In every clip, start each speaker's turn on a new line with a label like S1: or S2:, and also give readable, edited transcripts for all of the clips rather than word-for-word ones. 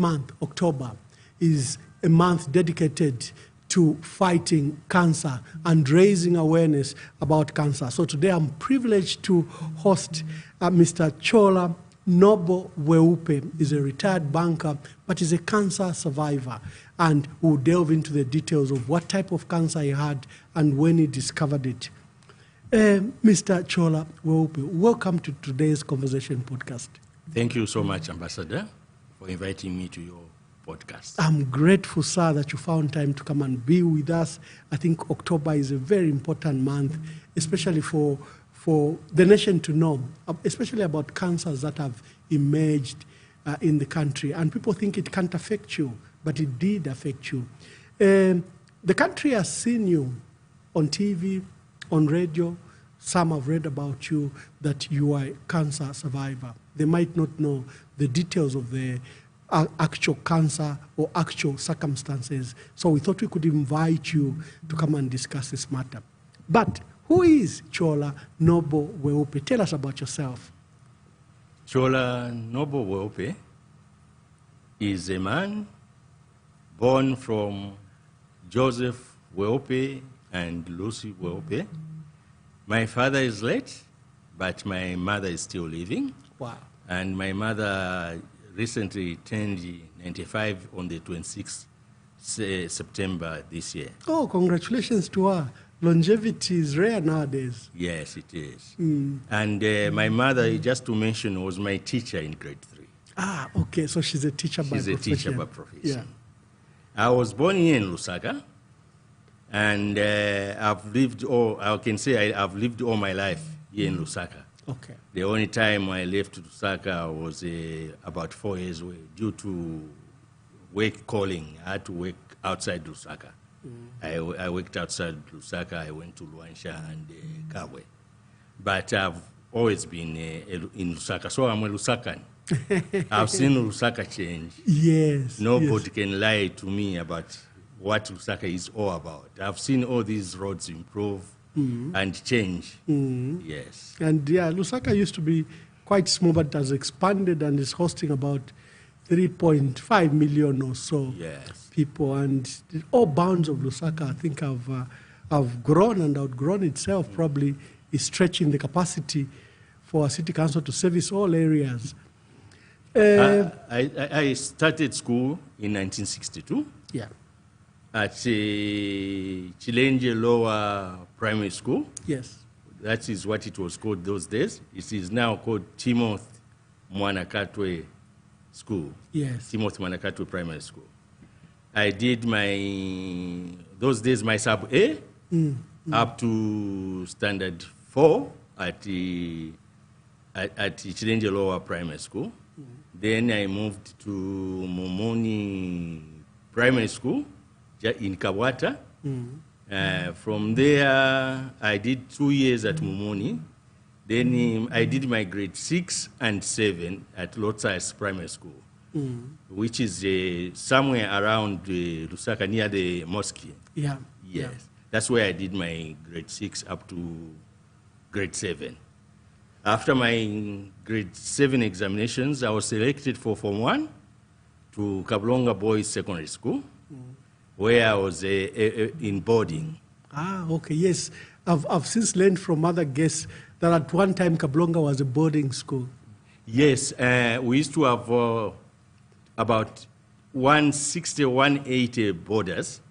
S1: month, October, is a month dedicated to fighting cancer and raising awareness about cancer. So today I'm privileged to host Mr. Chola Noble Bweupe. Is a retired banker, but is a cancer survivor, and we'll delve into the details of what type of cancer he had and when he discovered it. Mr. Chola Bweupe, welcome to today's Conversation podcast.
S2: Thank you so much, Ambassador, for inviting me to your podcast.
S1: I'm grateful, sir, that you found time to come and be with us. I think October is a very important month, especially for the nation to know, especially about cancers that have emerged in the country. And people think it can't affect you, but it did affect you. The country has seen you on TV, on radio. Some have read about you, that you are a cancer survivor. They might not know the details of the actual cancer or actual circumstances. So we thought we could invite you to come and discuss this matter. But who is Chola Noble Bweupe? Tell us about yourself.
S2: Chola Noble Bweupe is a man born from Joseph Bweupe and Lucy Bweupe. My father is late, but my mother is still living.
S1: Wow.
S2: And my mother recently turned 95 on the 26th September this year.
S1: Oh, congratulations to her. Longevity is rare nowadays.
S2: Yes, it is. And my mother, just to mention, was my teacher in grade 3.
S1: Ah, okay. So she's a teacher by profession.
S2: She's a teacher by profession.
S1: Yeah.
S2: I was born here in Lusaka, and I've lived all my life here in Lusaka.
S1: Okay.
S2: The only time I left Lusaka was about 4 years away due to work calling. I had to work outside Lusaka. I worked outside Lusaka. I went to Luansha and Kabwe. But I've always been in Lusaka, so I'm a Lusakan. I've seen Lusaka change.
S1: Yes.
S2: Nobody can lie to me about what Lusaka is all about. I've seen all these roads improve and change. Yes.
S1: And yeah, Lusaka used to be quite small, but has expanded and is hosting about 3.5 million or so people. And all bounds of Lusaka, I think, have grown and outgrown itself. Probably is stretching the capacity for a city council to service all areas.
S2: I started school in 1962.
S1: Yeah.
S2: At Chilenge Lower Primary School.
S1: Yes.
S2: That is what it was called those days. It is now called Timothy Mwanakatwe School.
S1: Yes.
S2: Timothy Mwanakatwe Primary School. I did those days my sub A up to standard 4 at Chilenge Lower Primary School. Then I moved to Momoni Primary School in Kawata. From there, I did 2 years at Momoni. Then I did my grade 6 and 7 at Lotsas Primary School, which is somewhere around Lusaka, near the mosque.
S1: Yeah.
S2: Yes.
S1: Yeah.
S2: That's where I did my grade 6 up to grade 7. After my grade 7 examinations, I was selected for Form 1 to Kablonga Boys Secondary School, where I was in boarding.
S1: Ah, okay, yes. I've since learned from other guests that at one time Kablonga was a boarding school.
S2: Yes, we used to have about 160, 180 boarders,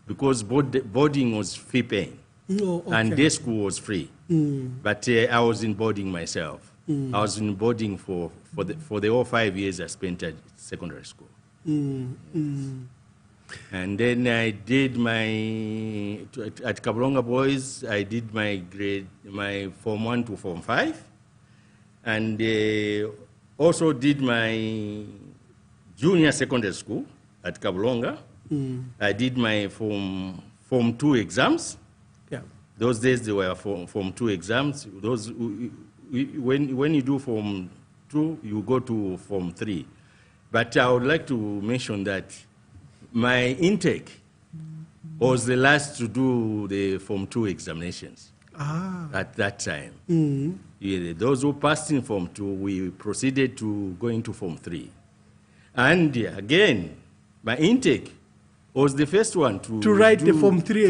S2: because boarding was free paying.
S1: Oh, okay.
S2: And day school was free. But I was in boarding myself. I was in boarding for the whole 5 years I spent at secondary school. And then I did at Kablonga Boys, I did my Form 1 to Form 5. And also did my junior secondary school at Kablonga. I did my Form 2 exams.
S1: Yeah.
S2: Those days they were Form 2 exams. When you do Form 2, you go to Form 3. But I would like to mention that my intake was the last to do the Form 2 examinations at that time. Yeah, those who passed in Form 2, we proceeded to go into Form 3. And again, my intake was the first one to
S1: write the Form 3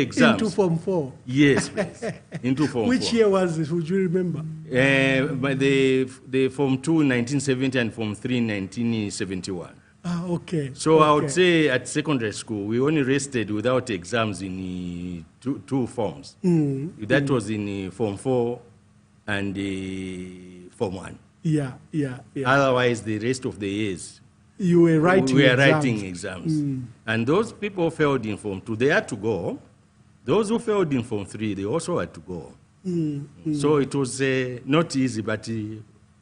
S2: exams.
S1: Into Form 4.
S2: Yes, please. Into Form 4.
S1: Which year was this? Would you remember?
S2: The Form 2 in 1970 and Form 3 in 1971.
S1: Ah, okay.
S2: So I would say at secondary school, we only rested without exams in two forms. That was in Form 4 and Form 1.
S1: Yeah.
S2: Otherwise, the rest of the years,
S1: you were writing
S2: we were writing exams. And those people who failed in Form 2, they had to go. Those who failed in Form 3, they also had to go. So it was not easy, but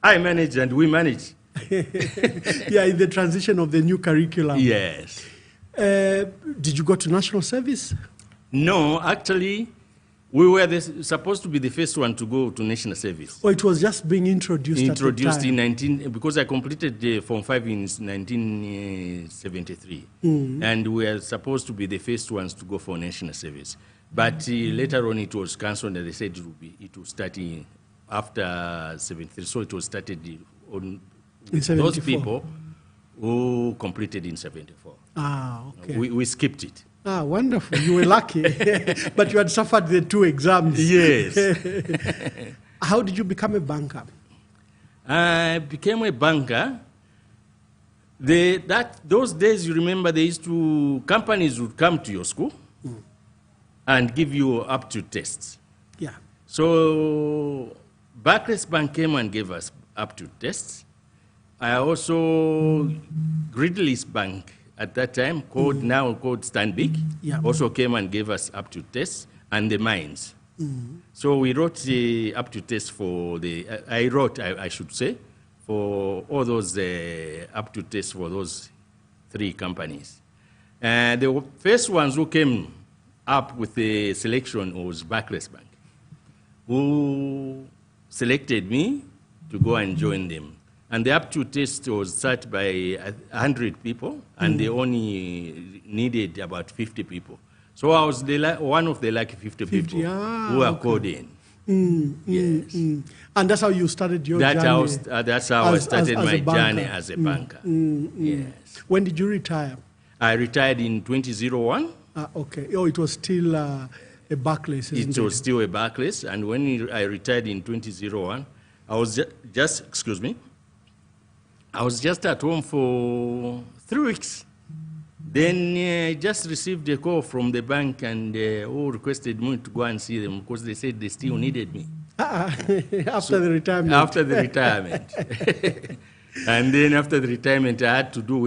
S2: I managed and we managed.
S1: Yeah, in the transition of the new curriculum.
S2: Yes.
S1: Did you go to national service?
S2: No, actually, we were supposed to be the first one to go to national service.
S1: Or it was just being introduced at the time?
S2: Because I completed the Form 5 in 1973. And we were supposed to be the first ones to go for national service. But later on it was cancelled and they said it would start after 73. So it was started on those people who completed in 74.
S1: Ah, okay.
S2: We skipped it.
S1: Ah, wonderful. You were lucky. But you had suffered the 2 exams.
S2: Yes.
S1: How did you become a banker?
S2: I became a banker. Those days, you remember, companies would come to your school and give you aptitude tests.
S1: Yeah.
S2: So Barclays Bank came and gave us aptitude tests. I also, Gridley's Bank at that time, now called Stanbic, also came and gave us aptitude tests, and the mines. So we wrote the aptitude tests for I should say, for all those aptitude tests for those 3 companies. And the first ones who came up with the selection was Barclays Bank, who selected me to go and join them. And the aptitude test was sat by 100 people, and they only needed about 50 people. So I was one of the lucky 50 people who were called in. Yes.
S1: And that's how you started your journey?
S2: That's how I started my journey as a banker. Yes.
S1: When did you retire?
S2: I retired in 2001.
S1: Okay. Oh, it was still a Barclays, isn't it?
S2: It was still a Barclays. And when I retired in 2001, I was I was just at home for 3 weeks. Then I just received a call from the bank and who requested me to go and see them because they said they still needed me.
S1: After the retirement.
S2: After the retirement. And then after the retirement, I had to do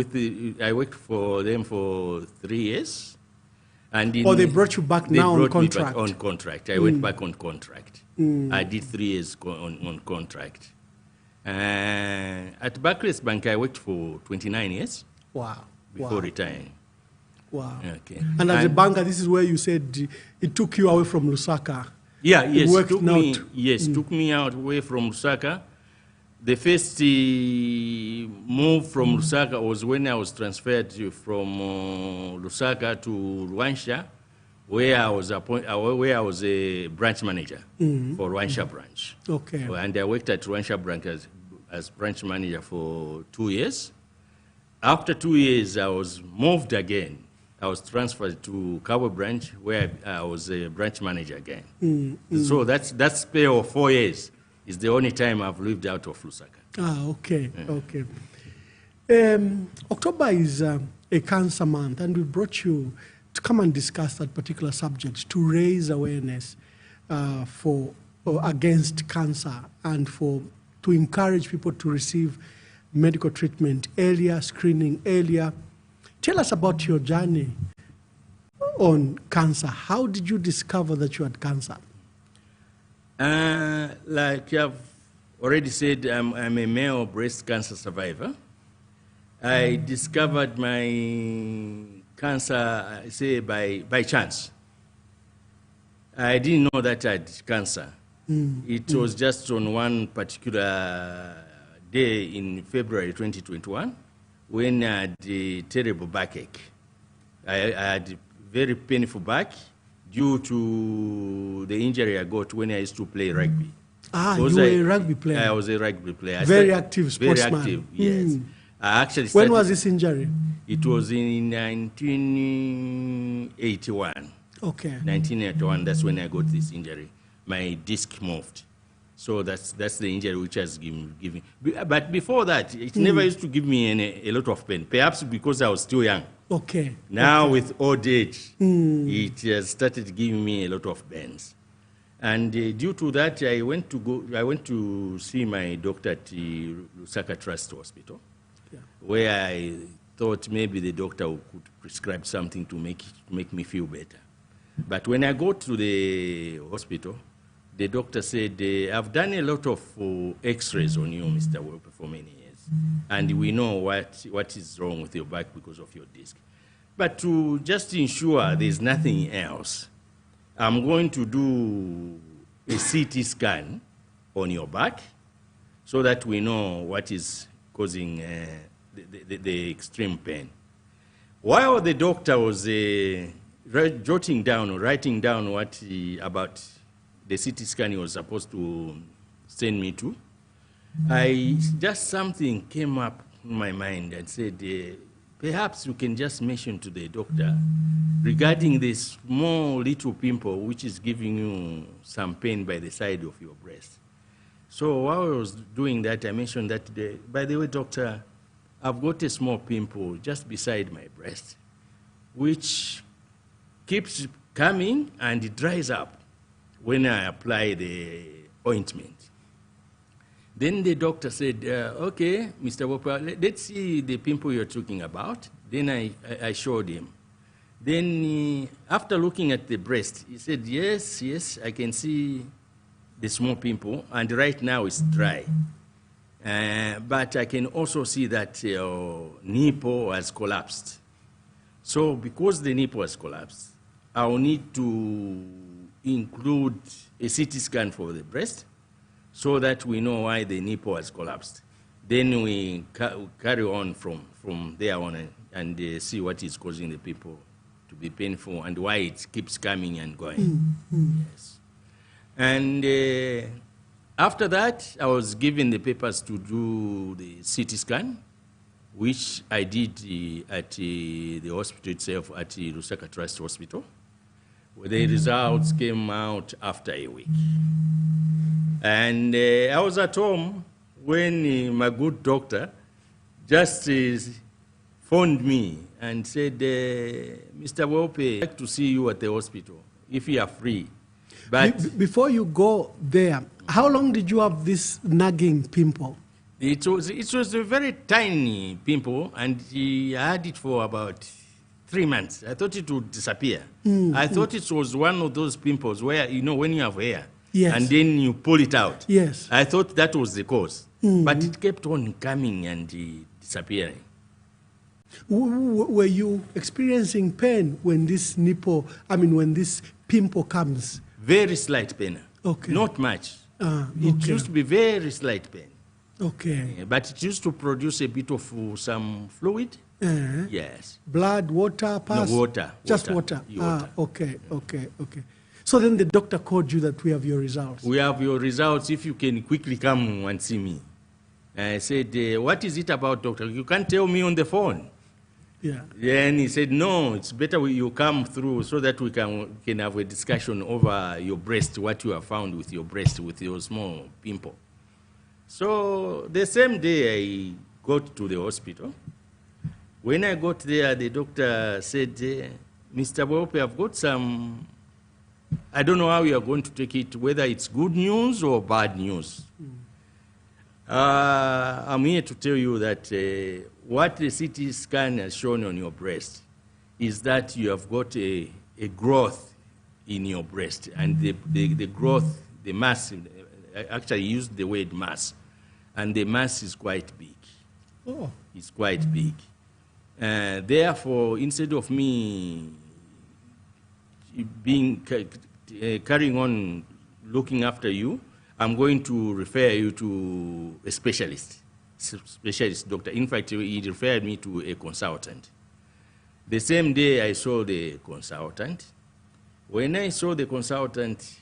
S2: I worked for them for 3 years. And
S1: they brought you back now on contract?
S2: Me back on contract. I went back on contract. I did 3 years on contract. At Barclays Bank, I worked for 29 years.
S1: Wow.
S2: Before retiring.
S1: Wow.
S2: Okay.
S1: And as a banker, this is where you said it took you away from Lusaka.
S2: Yeah, yes. Took me away from Lusaka. The first move from Lusaka was when I was transferred from Lusaka to Rwansha, where I was a branch manager for Rwansha branch.
S1: Okay.
S2: And I worked at Rwansha branch as branch manager for 2 years. After 2 years, I was moved again. I was transferred to Cabo branch, where I was a branch manager again. So that spare of 4 years is the only time I've lived out of Lusaka.
S1: Okay, okay. October is a cancer month, and we brought you to come and discuss that particular subject, to raise awareness against cancer and to encourage people to receive medical treatment earlier, screening earlier. Tell us about your journey on cancer. How did you discover that you had cancer?
S2: Like I've already said, I'm a male breast cancer survivor. I discovered my cancer, I say, by chance. I didn't know that I had cancer. It was just on one particular day in February 2021 when I had a terrible backache. I had a very painful back due to the injury I got when I used to play rugby.
S1: You were a rugby player?
S2: I was a rugby player.
S1: Very active sportsman.
S2: Very active, yes. I actually started.
S1: When was this injury?
S2: It was in 1981.
S1: Okay.
S2: 1981, that's when I got this injury. My disc moved. So that's the injury which has given. But before that, it never used to give me a lot of pain. Perhaps because I was still young.
S1: Okay.
S2: Now with old age, it has started giving me a lot of pains. And due to that, I went to see my doctor at the Lusaka Trust Hospital, where I thought maybe the doctor could prescribe something to make me feel better. But when I go to the hospital, the doctor said, I've done a lot of x-rays on you, Mr. Bweupe, for many years. And we know what is wrong with your back because of your disc. But to just ensure there's nothing else, I'm going to do a CT scan on your back so that we know what is causing the extreme pain. While the doctor was writing down what about the CT scan he was supposed to send me to, something came up in my mind and said, perhaps you can just mention to the doctor regarding this small little pimple which is giving you some pain by the side of your breast. So while I was doing that, I mentioned that, by the way, doctor, I've got a small pimple just beside my breast, which keeps coming and it dries up when I apply the ointment. Then the doctor said, okay, Mr. Bweupe, let's see the pimple you're talking about. Then I showed him. Then after looking at the breast, he said, yes, I can see the small pimple, and right now it's dry. But I can also see that your nipple has collapsed. So because the nipple has collapsed, I'll need to include a CT scan for the breast so that we know why the nipple has collapsed. Then we carry on from there on and see what is causing the pimple to be painful and why it keeps coming and going. Yes. And after that, I was given the papers to do the CT scan, which I did at the hospital itself, at the Lusaka Trust Hospital. The results came out after a week. And I was at home when my good doctor just phoned me and said, Mr. Bweupe, I'd like to see you at the hospital if you are free. But
S1: before you go there, how long did you have this nagging pimple?
S2: It was a very tiny pimple, and I had it for about 3 months. I thought it would disappear. I thought it was one of those pimples where, when you have hair, and then you pull it out.
S1: Yes.
S2: I thought that was the cause. But it kept on coming and disappearing.
S1: Were you experiencing pain when this when this pimple comes?
S2: Very slight pain. Okay. Not much. It used to be very slight pain.
S1: Okay.
S2: But it used to produce a bit of some fluid. Yes.
S1: Blood, water, pus?
S2: No, water.
S1: Just water. Okay. So then the doctor called you that we have your results.
S2: We have your results if you can quickly come and see me. I said, what is it about, doctor? You can't tell me on the phone.
S1: Yeah.
S2: Then he said, no, it's better you come through so that we can have a discussion over your breast, what you have found with your breast, with your small pimple. So the same day I got to the hospital. When I got there, the doctor said, Mr. Bweupe, I've got some, I don't know how you are going to take it, whether it's good news or bad news. I'm here to tell you that what the CT scan has shown on your breast is that you have got a growth in your breast, and the growth, the mass, I actually used the word mass, and the mass is quite big. Oh. It's quite big. Therefore, instead of me carrying on looking after you, I'm going to refer you to a specialist doctor. In fact, he referred me to a consultant. The same day I saw the consultant. When I saw the consultant,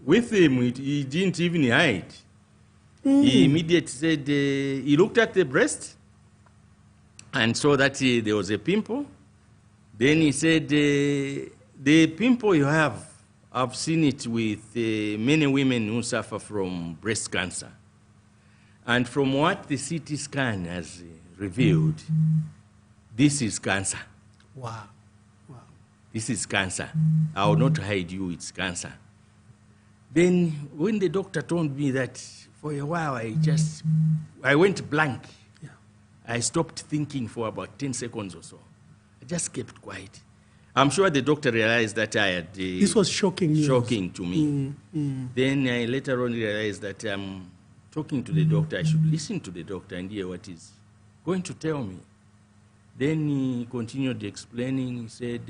S2: with him, he didn't even hide. He immediately said, he looked at the breast, and saw that there was a pimple. Then he said, the pimple you have, I've seen it with many women who suffer from breast cancer. And from what the CT scan has revealed, this is cancer.
S1: Wow. Wow.
S2: This is cancer. I will not hide you, it's cancer. Then when the doctor told me that, for a while I went blank.
S1: Yeah.
S2: I stopped thinking for about 10 seconds or so. I just kept quiet. I'm sure the doctor realized that I had...
S1: this was shocking news.
S2: Shocking to me. Then I later on realized that I'm talking to the doctor. I should listen to the doctor and hear what he's going to tell me. Then he continued explaining. He said,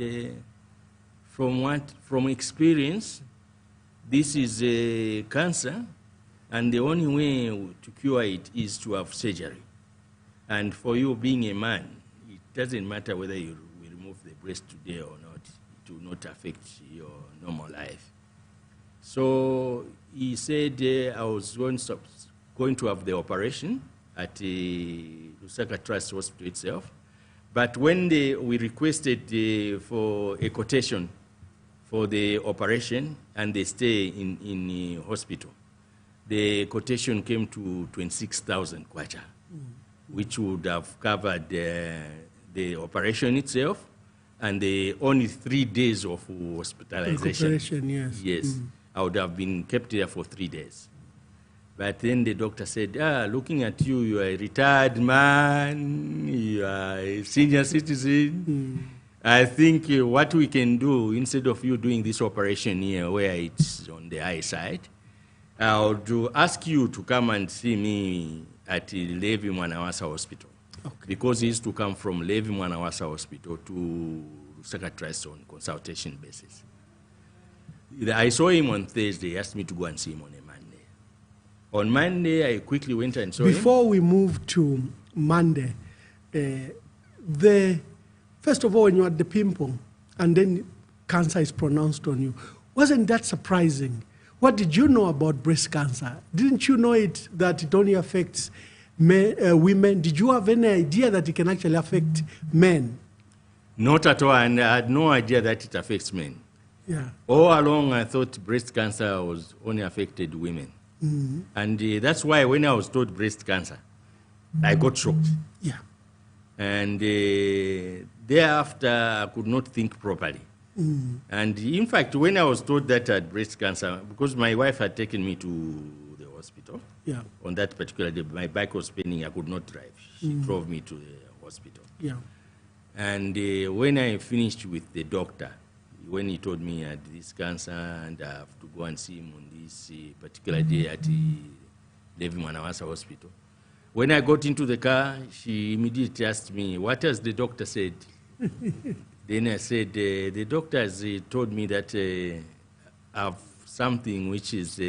S2: from experience, this is a cancer, and the only way to cure it is to have surgery. And for you being a man, it doesn't matter whether you will remove the breast today or not. It will not affect your normal life. So he said I was going to have the operation at the Lusaka Trust Hospital itself. But when we requested for a quotation for the operation and the stay in the hospital, the quotation came to 26,000 kwacha, which would have covered the operation itself and the only 3 days of hospitalization.
S1: Yes.
S2: Yes, I would have been kept there for 3 days. But then the doctor said, looking at you, you are a retired man, you are a senior citizen. I think what we can do, instead of you doing this operation here where it's on the high side, I would ask you to come and see me at Levi Mwanawasa Hospital.
S1: Okay.
S2: Because he used to come from Levi Mwanawasa Hospital to Lusaka Trust on consultation basis. I saw him on Thursday. He asked me to go and see him on a Monday. On Monday, I quickly went and saw him.
S1: Before we move to Monday, first of all, when you had the pimple and then cancer is pronounced on you, wasn't that surprising? What did you know about breast cancer? Didn't you know that it only affects women? Did you have any idea that it can actually affect men?
S2: Not at all, and I had no idea that it affects men.
S1: Yeah.
S2: All along, I thought breast cancer was only affected women. And that's why when I was told breast cancer, I got shocked.
S1: Yeah.
S2: And thereafter, I could not think properly. And in fact, when I was told that I had breast cancer, because my wife had taken me to the hospital, on that particular day, my bike was paining, I could not drive. She drove me to the hospital.
S1: Yeah.
S2: And when I finished with the doctor, when he told me I had this cancer and I have to go and see him on this particular day at the Levi Mwanawasa Hospital, when I got into the car, she immediately asked me, what has the doctor said? Then I said, the doctor has told me that I have something which is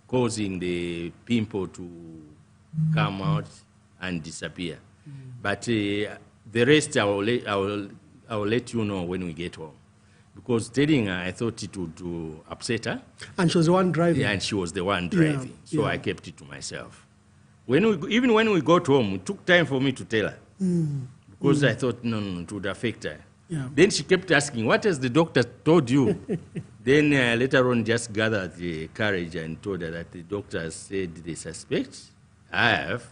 S2: causing the pimple to come out and disappear. But the rest I will let you know when we get home. Because telling her, I thought it would upset her.
S1: And she was the one driving.
S2: Yeah, and she was the one driving. So I kept it to myself. Even when we got home, it took time for me to tell her. Because I thought, no, it would affect her.
S1: Yeah.
S2: Then she kept asking, what has the doctor told you? Then later on, just gathered the courage and told her that the doctor has said they suspect I have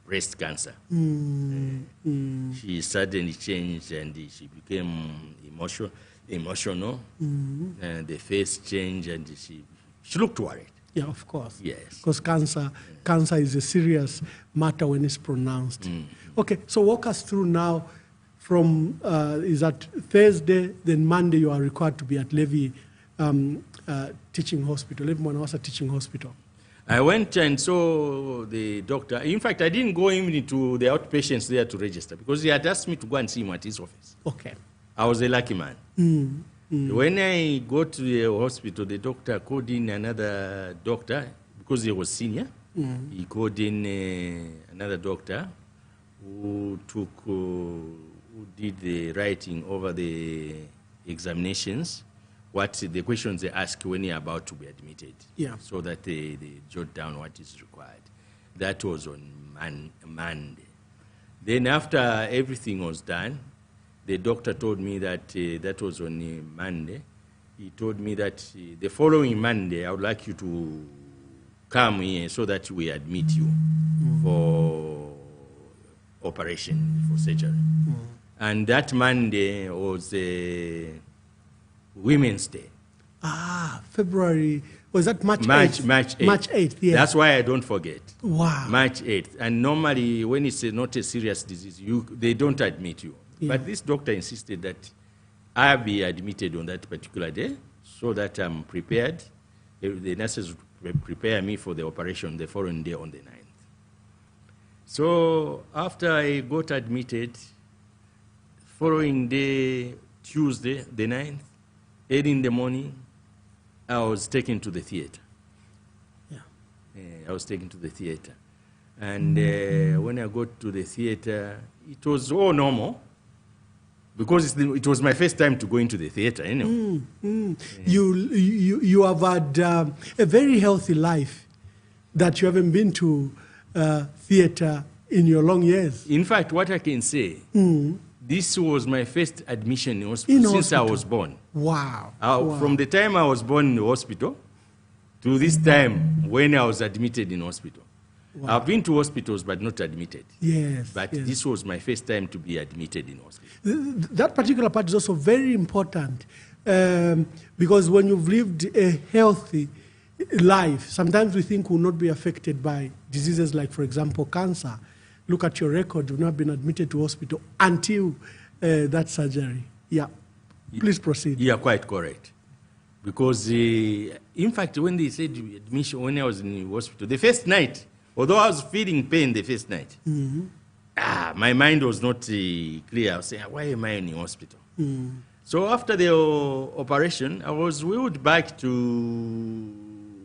S2: breast cancer. She suddenly changed and she became emotional. And the face changed and she looked worried.
S1: Yeah, of course.
S2: Yes.
S1: Because cancer is a serious matter when it's pronounced. Okay, so walk us through now from, is that Thursday, then Monday you are required to be at Levi Teaching Hospital, Levi Mwanawasa Teaching Hospital.
S2: I went and saw the doctor. In fact, I didn't go even to the outpatients there to register because he had asked me to go and see him at his office.
S1: Okay.
S2: I was a lucky man. When I got to the hospital, the doctor called in another doctor because he was senior. He called in another doctor who did the writing over the examinations, what the questions they ask when you're about to be admitted, so that they jot down what is required. That was on Monday. Then after everything was done, the doctor told me that that was on a Monday. He told me that the following Monday, I would like you to come here so that we admit you for operation, for surgery. And that Monday was Women's Day.
S1: Ah, February, was that March 8th?
S2: March 8th.
S1: March 8th, yes.
S2: That's why I don't forget.
S1: Wow.
S2: March 8th. And normally, when it's not a serious disease, they don't admit you.
S1: Yeah.
S2: But this doctor insisted that I be admitted on that particular day so that I'm prepared. The nurses would prepare me for the operation the following day on the 9th. So after I got admitted, following day, Tuesday, the 9th, early in the morning, I was taken to the theater.
S1: Yeah.
S2: I was taken to the theater. And when I got to the theater, it was all normal because it was my first time to go into the theater anyway.
S1: You have had a very healthy life that you haven't been to theater in your long years.
S2: In fact, what I can say, this was my first admission in hospital since I was born.
S1: Wow.
S2: Wow. From the time I was born in the hospital to this time when I was admitted in hospital. Wow. I've been to hospitals but not admitted.
S1: Yes.
S2: But
S1: yes.
S2: this was my first time to be admitted in hospital.
S1: That particular part is also very important because when you've lived a healthy life, sometimes we think we'll not be affected by diseases like, for example, cancer. Look at your record, you've not been admitted to hospital until that surgery. Yeah. Please proceed.
S2: Yeah, quite correct. Because, in fact, when they said admission, when I was in the hospital, the first night, although I was feeling pain the first night, my mind was not clear. I was saying, why am I in the hospital? So after the operation, I was wheeled back to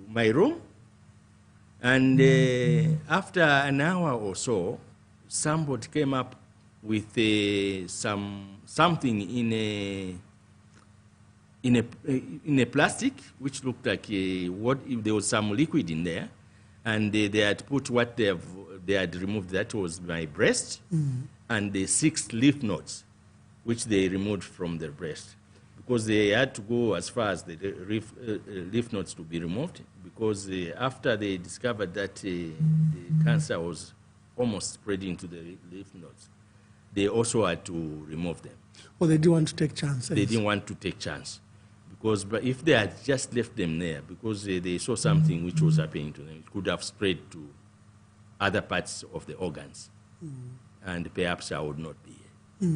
S2: my room. And after an hour or so, somebody came up with something in a plastic, which looked like what if there was some liquid in there, and they had put what they had removed. That was my breast and the 6 lymph nodes, which they removed from their breast, because they had to go as far as the lymph nodes to be removed, because after they discovered that the cancer was almost spreading to the lymph nodes, they also had to remove them.
S1: Well, they didn't want to take chances.
S2: They didn't want to take chance. Because if they had just left them there, because they saw something which was happening to them, it could have spread to other parts of the organs. And perhaps I would not be here.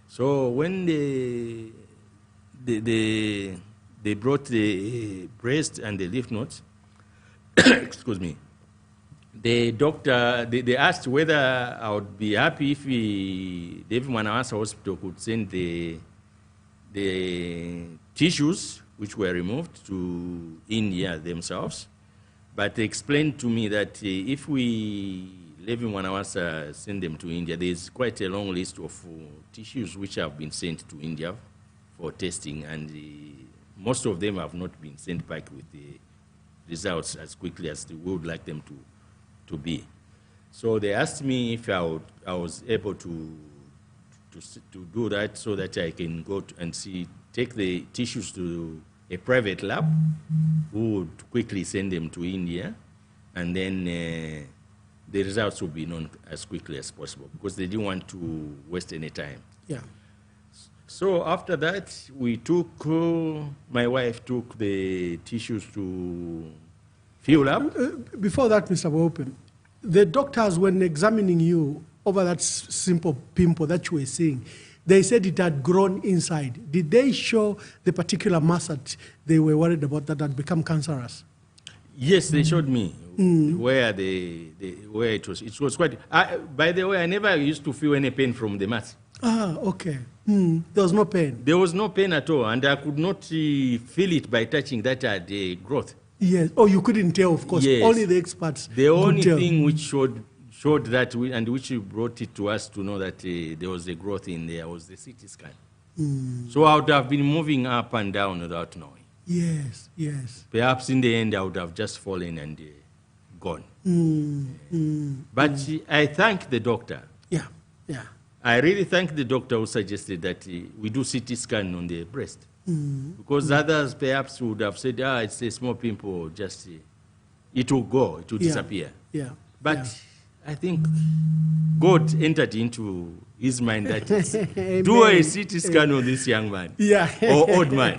S2: So when they brought the breast and the lymph nodes, excuse me, the doctor, they asked whether I would be happy if David Mwanawasa Hospital could send the tissues which were removed to India themselves. But they explained to me that if we live in Mwanawasa send them to India, there's quite a long list of tissues which have been sent to India for testing, and most of them have not been sent back with the results as quickly as we would like them to be. So they asked me if I was able to do that so that I can go and take the tissues to a private lab who would quickly send them to India, and then the results would be known as quickly as possible because they didn't want to waste any time.
S1: Yeah.
S2: So after that, my wife took the tissues to field lab.
S1: Before that, Mr. Bweupe, the doctors, when examining you over that simple pimple that you were seeing, they said it had grown inside. Did they show the particular mass that they were worried about that had become cancerous?
S2: Yes, they showed me where where it was. It was quite. By the way, I never used to feel any pain from the mass.
S1: Ah, okay. There was no pain.
S2: There was no pain at all, and I could not feel it by touching that had growth.
S1: Yes. Oh, you couldn't tell, of course.
S2: Yes.
S1: Only the experts.
S2: The only thing which showed that, and which brought it to us to know that there was a growth in there, was the CT scan. So I would have been moving up and down without knowing.
S1: Yes, yes.
S2: Perhaps in the end, I would have just fallen and gone. But I thank the doctor.
S1: Yeah, yeah.
S2: I really thank the doctor who suggested that we do CT scan on the breast. Because others perhaps would have said, it's a small pimple, just it will go, it will disappear.
S1: Yeah.
S2: But I think God entered into his mind that do a CT scan on this young man.
S1: Yeah.
S2: Or old man.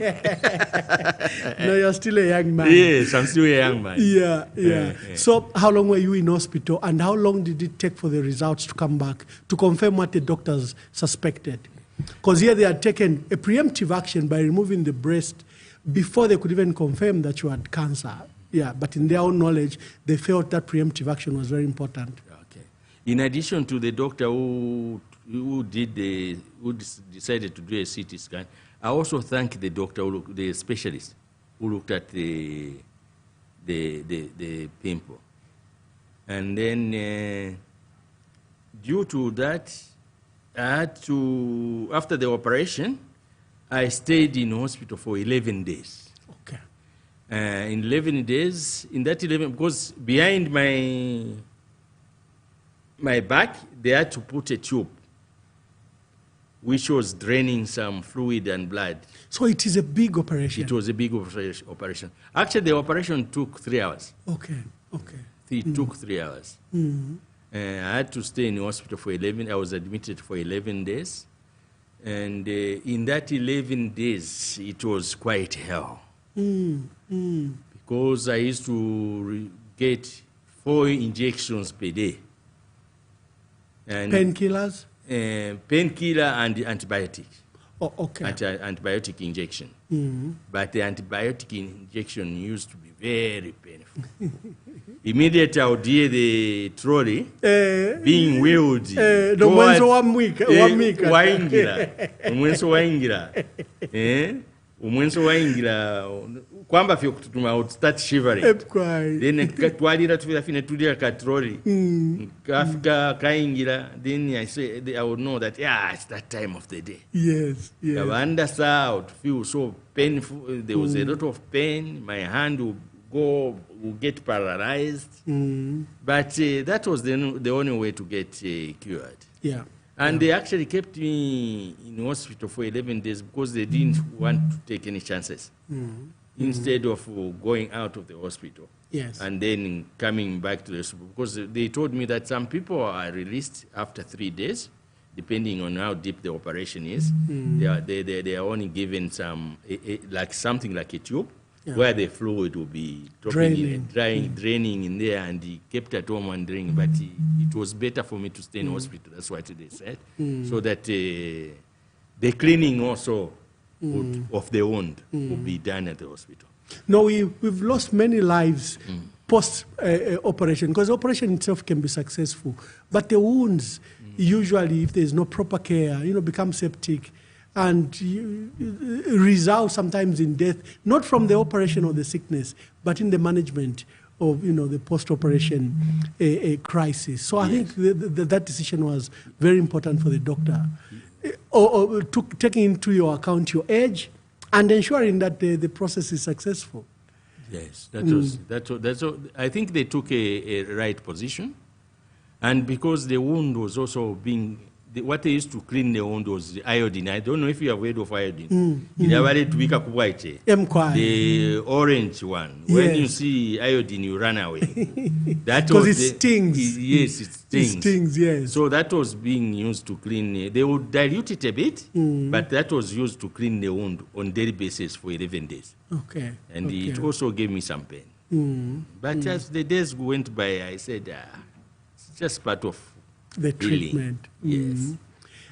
S1: No, you're still a young man.
S2: Yes, I'm still a young man.
S1: Yeah. So how long were you in hospital, and how long did it take for the results to come back to confirm what the doctors suspected? Because here they had taken a preemptive action by removing the breast before they could even confirm that you had cancer. Yeah, but in their own knowledge, they felt that preemptive action was very important.
S2: Okay. In addition to the doctor who decided to do a CT scan, I also thank the doctor, the specialist, who looked at the pimple. And then due to that, I had to, after the operation, I stayed in hospital for 11 days.
S1: Okay.
S2: In 11 days, in that 11, because behind my back, they had to put a tube, which was draining some fluid and blood.
S1: So it is a big operation?
S2: It was a big operation. Actually, the operation took 3 hours.
S1: Okay.
S2: It took 3 hours. I had to stay in the hospital for 11. I was admitted for 11 days. And in that 11 days, it was quite hell. Because I used to get 4 injections per day.
S1: Painkillers?
S2: Painkiller and antibiotic.
S1: Oh, okay.
S2: Antibiotic injection. But the antibiotic injection used to be very painful. Immediately I would hear the trolley being wheeled towards waingira kwamba fyo kututuma I would start shivering. Then twalira tufina tulira ka trolley kafika kaingira, then I would know that it's that time of the day.
S1: Yes.
S2: I would feel so painful. There was a lot of pain. My hand would get paralyzed. But that was the only way to get cured.
S1: Yeah.
S2: And they actually kept me in hospital for 11 days because they didn't want to take any chances. Instead of going out of the hospital.
S1: Yes.
S2: And then coming back to the hospital. Because they told me that some people are released after 3 days, depending on how deep the operation is. They are only given some, like something like a tube, where the fluid will be draining in there, and he kept at home wondering, but it was better for me to stay in hospital. That's what they said. So that the cleaning also of the wound will be done at the hospital.
S1: No, we've lost many lives post-operation, because operation itself can be successful, but the wounds, usually, if there's no proper care, become septic, and result sometimes in death, not from the operation or the sickness, but in the management of the post-operation crisis. So I think that decision was very important for the doctor, taking into your account your age and ensuring that the process is successful.
S2: Yes, that's I think they took a right position, and because the wound was also being. What they used to clean the wound was the iodine. I don't know if you have heard of iodine. The orange one. Yes. When you see iodine, you run away.
S1: Because it stings.
S2: Yes, it stings.
S1: It stings, yes.
S2: So that was being used to clean. They would dilute it a bit, but that was used to clean the wound on daily basis for 11 days.
S1: Okay.
S2: And it also gave me some pain. But as the days went by, I said, it's just part of
S1: the treatment.
S2: Yes.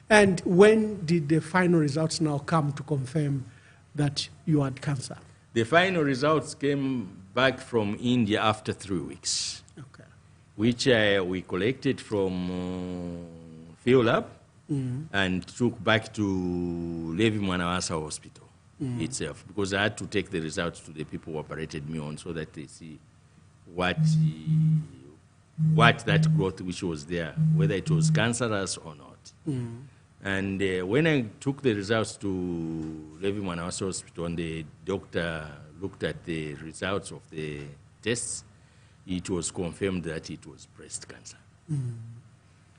S1: And when did the final results now come to confirm that you had cancer?
S2: The final results came back from India after 3 weeks.
S1: Okay.
S2: Which we collected from field lab and took back to Levi Mwanawasa Hospital itself, because I had to take the results to the people who operated me on so that they see what that growth which was there, whether it was cancerous or not. And when I took the results to Levi Mwanawasa Hospital, and the doctor looked at the results of the tests, it was confirmed that it was breast cancer.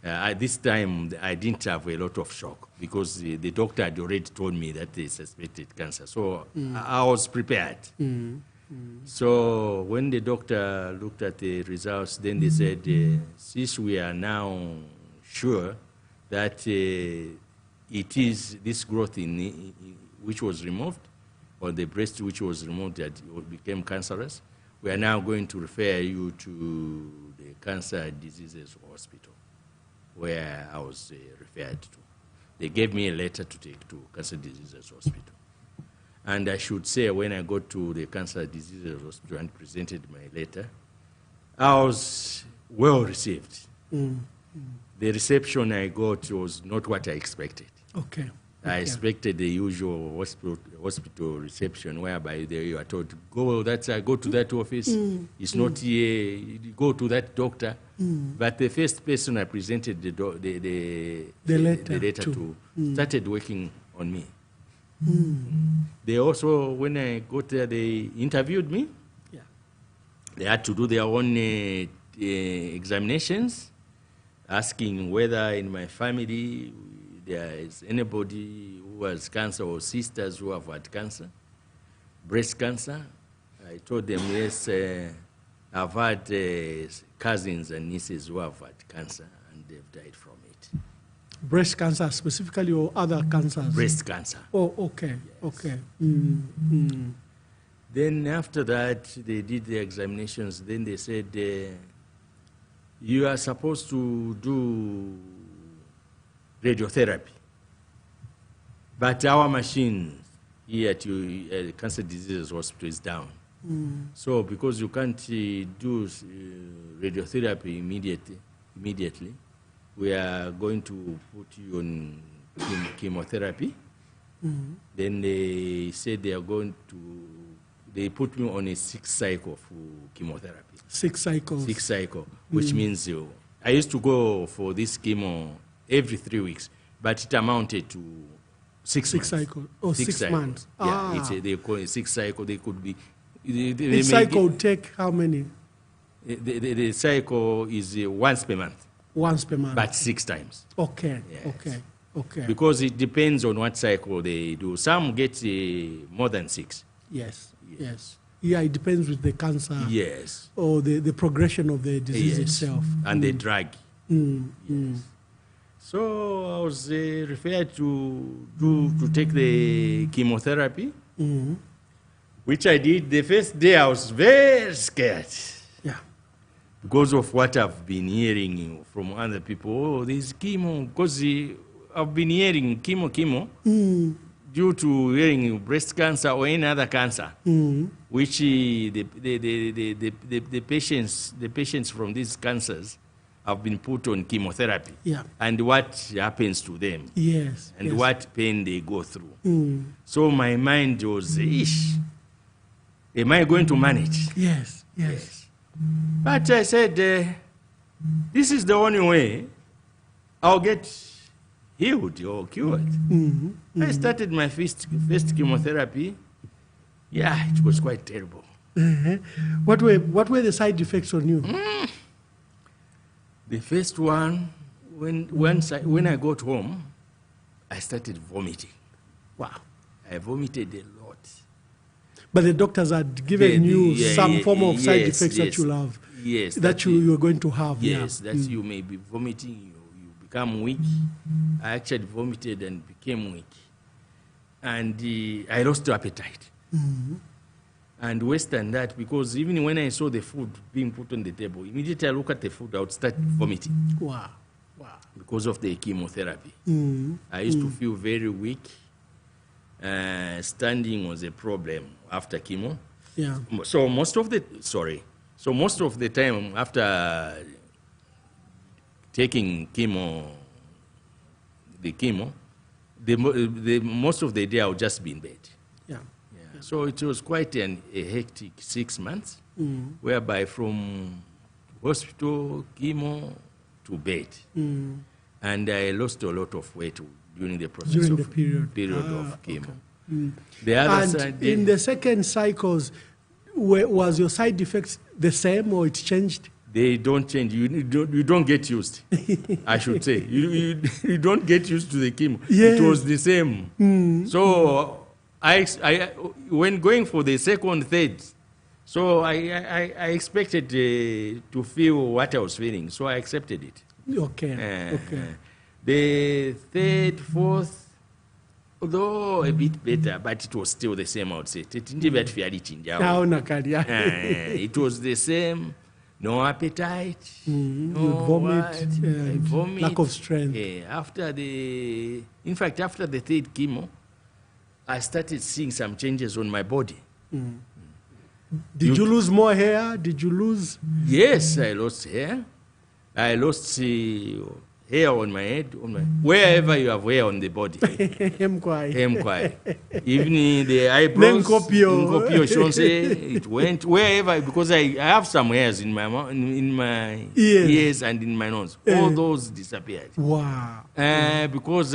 S2: At this time, I didn't have a lot of shock because the doctor had already told me that they suspected cancer. So I was prepared. So when the doctor looked at the results, then they said, since we are now sure that it is this growth which was removed, or the breast which was removed that became cancerous, we are now going to refer you to the Cancer Diseases Hospital, where I was referred to. They gave me a letter to take to Cancer Diseases Hospital. And I should say, when I got to the Cancer Diseases Hospital and presented my letter, I was well received. The reception I got was not what I expected.
S1: Okay.
S2: I expected the usual hospital reception whereby you are told, go to that office, it's not here, go to that doctor. But the first person I presented the letter to started working on me. They also, when I got there, they interviewed me. Yeah. They had to do their own examinations, asking whether in my family there is anybody who has cancer or sisters who have had cancer, breast cancer. I told them, yes, I've had cousins and nieces who have had cancer and they've died from it.
S1: Breast cancer specifically or other cancers?
S2: Breast cancer.
S1: Oh, okay, yes. Okay.
S2: Then after that, they did the examinations. Then they said, you are supposed to do radiotherapy. But our machine here at Cancer Diseases Hospital is down. So because you can't do radiotherapy immediately, we are going to put you on chemotherapy. Then they said they put me on a 6-cycle for chemotherapy.
S1: 6 cycles?
S2: 6 cycle, which means I used to go for this chemo every 3 weeks, but it amounted to 6 months.
S1: Cycle. Oh, 6 months.
S2: Yeah, they call it 6 cycle. They could be.
S1: Each cycle would take how many?
S2: The cycle is once per month.
S1: Once per month.
S2: But 6 times.
S1: Okay.
S2: Yes.
S1: Okay.
S2: Because it depends on what cycle they do. Some get more than 6.
S1: Yes. Yeah, it depends with the cancer.
S2: Yes.
S1: Or the progression of the disease itself.
S2: And the drug. Yes. So I was referred to take the chemotherapy, which I did. The first day I was very scared.
S1: Yeah.
S2: Because of what I've been hearing from other people. Oh, there's chemo. Because I've been hearing chemo due to hearing breast cancer or any other cancer, which the patients from these cancers have been put on chemotherapy. Yeah. And what happens to them.
S1: Yes.
S2: And what pain they go through. So my mind was, am I going to manage?
S1: Yes.
S2: But I said, this is the only way I'll get healed or cured. I started my first chemotherapy. Yeah, it was quite terrible.
S1: What were the side effects on you?
S2: The first one, when I got home, I started vomiting.
S1: Wow.
S2: I vomited a lot.
S1: But the doctors had given you some form of side effects that you'll have.
S2: Yes.
S1: That you're going to have.
S2: Yes, that you may be vomiting, you become weak. I actually vomited and became weak. And I lost appetite. And worse than that, because even when I saw the food being put on the table, immediately I look at the food, I would start vomiting.
S1: Wow.
S2: Because of the chemotherapy. I used to feel very weak. Standing was a problem after chemo.
S1: Yeah.
S2: So most of the time after taking most of the day I would just be in bed.
S1: Yeah.
S2: So it was quite a hectic 6 months, whereby from hospital, chemo, to bed. And I lost a lot of weight during the process
S1: period
S2: of chemo.
S1: Okay.
S2: The other side,
S1: in the second cycles, Was your side effects the same or it changed?
S2: They don't change. You don't get used, I should say. You don't get used to the chemo.
S1: Yes.
S2: It was the same. So when going for the second, third, so I expected to feel what I was feeling. So I accepted it.
S1: Okay.
S2: The third, fourth, although a bit better, but it was still the same, I would say. It was the same. No appetite.
S1: No vomit, lack of strength.
S2: After the third chemo, I started seeing some changes on my body.
S1: Did you lose more hair? Did you lose? Yes,
S2: I lost hair. I lost hair on my head, wherever you have hair on the body. Even the eyebrows, it went wherever, because I have some hairs in my ears and in my nose. All those disappeared.
S1: Wow.
S2: Because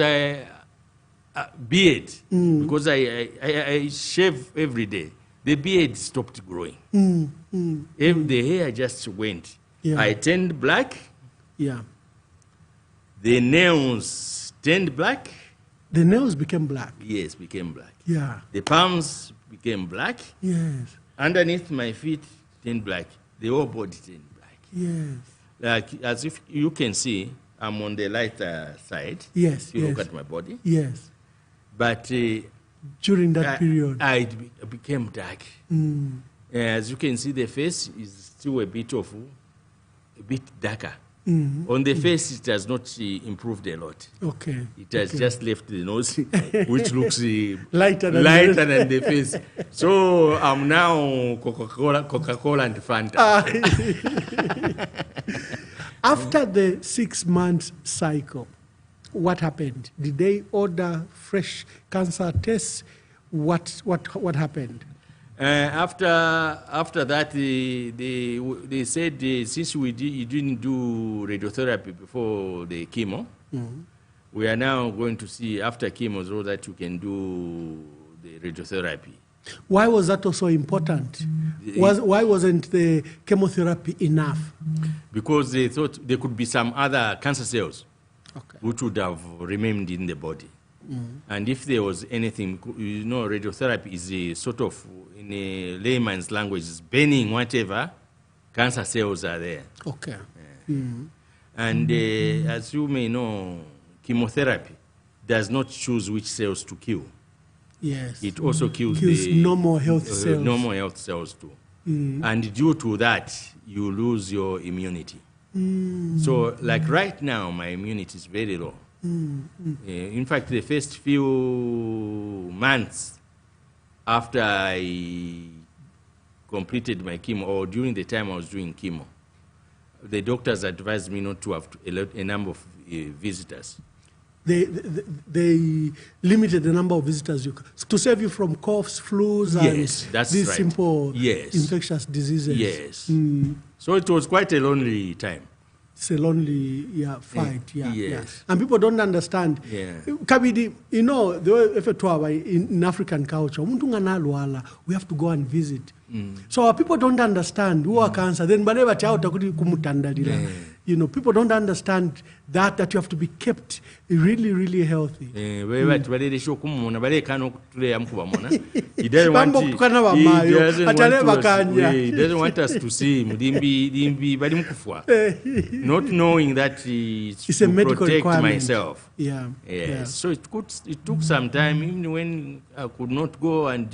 S2: beard, because I shave every day. The beard stopped growing. The hair just went. I turned black. The nails turned black.
S1: The nails became black?
S2: Yes, became black.
S1: Yeah.
S2: The palms became black.
S1: Yes.
S2: Underneath my feet turned black. The whole body turned black.
S1: Yes.
S2: Like, as if you can see, I'm on the lighter side.
S1: Yes,
S2: if you look at my body.
S1: Yes.
S2: But
S1: during that period,
S2: I became dark. As you can see, the face is still a bit darker. On the face, it has not improved a lot.
S1: Okay.
S2: It has just left the nose, which looks
S1: lighter than
S2: the face. So I'm now Coca-Cola and Fanta.
S1: After the 6 months cycle, what happened? Did they order fresh cancer tests? What happened?
S2: After that, they said since you didn't do radiotherapy before the chemo, we are now going to see after chemo so that you can do the radiotherapy.
S1: Why was that also important? Why wasn't the chemotherapy enough?
S2: Because they thought there could be some other cancer cells which would have remained in the body. And if there was anything, radiotherapy is a sort of, in a layman's language, is burning whatever cancer cells are there.
S1: Okay.
S2: And as you may know, chemotherapy does not choose which cells to kill.
S1: Yes.
S2: It also kills
S1: the normal health cells.
S2: Normal health cells too. And due to that, you lose your immunity. So, like right now, my immunity is very low. In fact, the first few months after I completed my chemo, or during the time I was doing chemo, the doctors advised me not to have a number of visitors.
S1: They limited the number of visitors to save you from coughs, flus, and these simple infectious diseases.
S2: Yes. So it was quite a lonely time.
S1: It's a lonely fight.
S2: Yes.
S1: And people don't understand. Kabidi, the way in African culture, we have to go and visit. So our people don't understand who are cancer. Then people don't understand that you have to be kept really, really healthy.
S2: He doesn't want us to see him. Not knowing that it's a medical protect requirement. Myself. So it took some time, even when I could not go and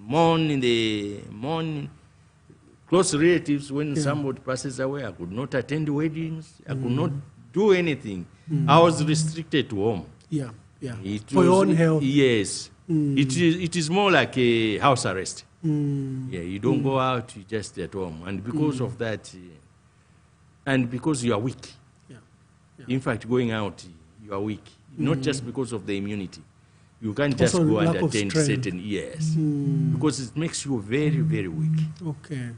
S2: mourn in the morning. Close relatives, when somebody passes away, I could not attend weddings. I could not do anything. I was restricted to home.
S1: For your own health.
S2: Yes. It is more like a house arrest. You don't go out, you just stay at home. And because of that, and because you are weak. In fact, going out, you are weak. Not just because of the immunity. You can't just also go and attend certain because it makes you very, very weak.
S1: Okay.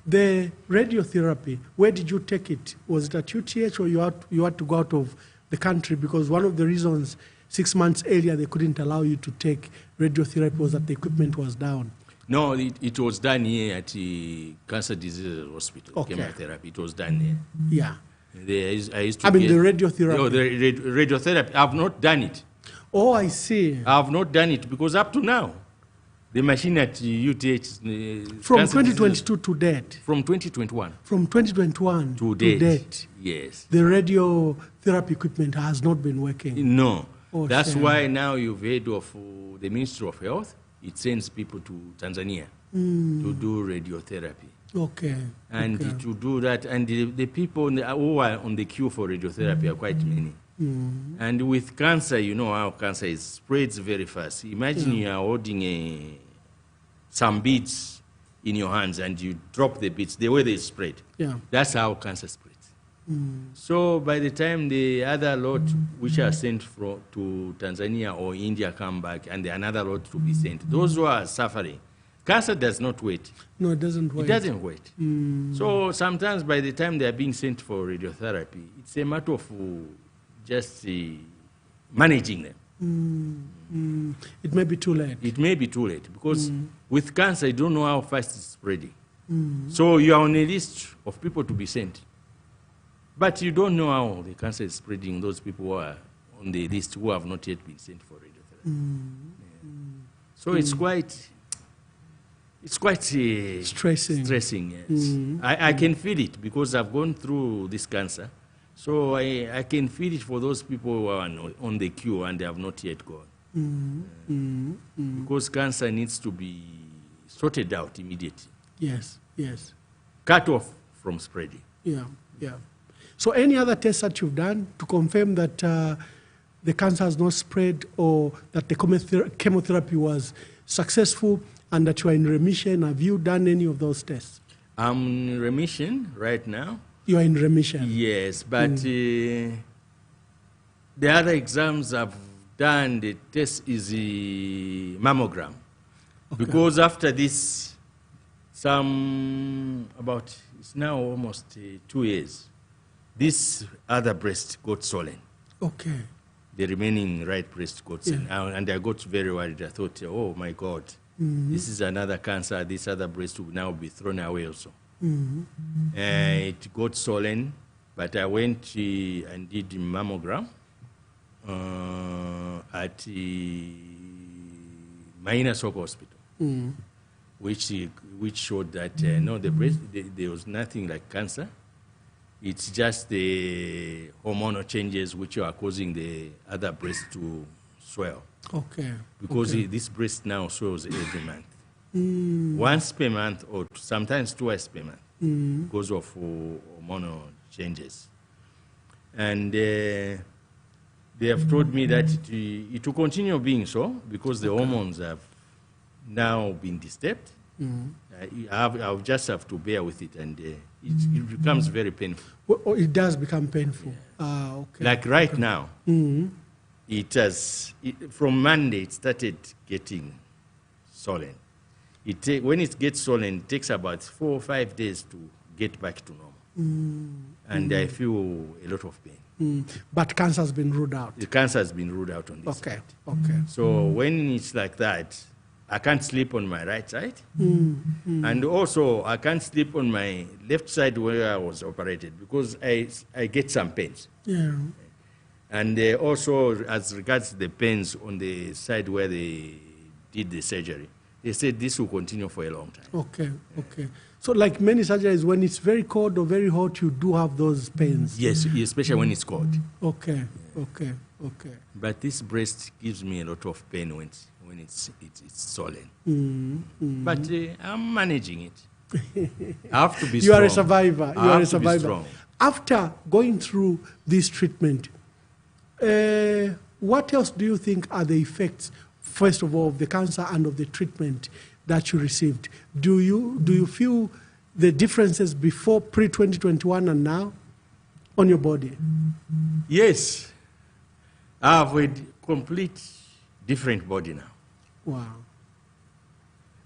S1: The radiotherapy, where did you take it? Was it at UTH or you had to go out of the country? Because one of the reasons 6 months earlier they couldn't allow you to take radiotherapy was that the equipment was down.
S2: No, it was done here at the Cancer Diseases Hospital,
S1: Okay.
S2: Chemotherapy. It was done here.
S1: Yeah.
S2: I used to
S1: I mean,
S2: get,
S1: the radiotherapy.
S2: No, the radiotherapy. I've not done it.
S1: Oh, I see.
S2: I've not done it because up to now, the machine at UTH...
S1: From
S2: Cancer
S1: 2022 to date.
S2: From 2021.
S1: From 2021
S2: To
S1: to
S2: date.
S1: date.
S2: Yes.
S1: The radiotherapy equipment has not been working.
S2: No.
S1: Oh,
S2: That's
S1: shame.
S2: why now you've heard of the Ministry of Health. It sends people to Tanzania to do radiotherapy.
S1: Okay.
S2: And
S1: okay.
S2: to do that, and the people who are on the queue for radiotherapy are quite many. And with cancer, you know how cancer is, spreads very fast. Imagine you are holding some beads in your hands and you drop the beads, the way they spread.
S1: Yeah.
S2: That's how cancer spreads. So by the time the other lot which are sent to Tanzania or India come back and another lot to be sent, those who are suffering, cancer does not wait.
S1: No, it doesn't wait.
S2: It doesn't wait. So sometimes by the time they are being sent for radiotherapy, it's a matter of just managing them.
S1: It may be too late.
S2: It may be too late because with cancer, you don't know how fast it's spreading. So you are on a list of people to be sent. But you don't know how the cancer is spreading, those people who are on the list who have not yet been sent for radiotherapy. So it's quite
S1: Stressing.
S2: Yes. I can feel it because I've gone through this cancer. So I can feel it for those people who are on the queue and they have not yet gone. Because cancer needs to be sorted out immediately.
S1: Yes, yes.
S2: Cut off from spreading.
S1: Yeah, yeah. So any other tests that you've done to confirm that the cancer has not spread or that the chemotherapy was successful and that you are in remission? Have you done any of those tests?
S2: I'm in remission right now.
S1: You are in remission?
S2: Yes, but the other exams I've done, the test is the mammogram. Okay. Because after this, it's now almost 2 years, this other breast got swollen.
S1: Okay.
S2: The remaining right breast got swollen. And I got very worried. I thought, oh my God, this is another cancer. This other breast will now be thrown away also. It got swollen, but I went and did the mammogram at the Maina Soko Hospital, which showed that no, the breast, there was nothing like cancer. It's just the hormonal changes which are causing the other breast to swell. Okay. Because this breast now swells every month. Once per month or sometimes twice per month because of hormonal changes. And they have told me that it will continue being so because the hormones have now been disturbed. I'll just have to bear with it, and it becomes very painful.
S1: Well, it does become painful.
S2: Yeah. Okay. Like right now, from Monday it started getting swollen. When it gets swollen, it takes about 4 or 5 days to get back to normal. And I feel a lot of pain.
S1: But cancer has been ruled out?
S2: The cancer has been ruled out on this side.
S1: Okay.
S2: So when it's like that, I can't sleep on my right side. And also, I can't sleep on my left side where I was operated because I get some pains. Yeah. And also, as regards the pains on the side where they did the surgery, they said this will continue for a long time.
S1: Okay. So like many surgeries, when it's very cold or very hot, you do have those pains?
S2: Yes, especially when it's cold.
S1: Okay.
S2: But this breast gives me a lot of pain when it's swollen. But I'm managing it. I have to be strong.
S1: You are a survivor.
S2: I have to be strong.
S1: After going through this treatment, what else do you think are the effects, first of all, of the cancer and of the treatment that you received? Do you feel the differences before pre-2021 and now on your body?
S2: Yes. I have a complete different body now.
S1: Wow.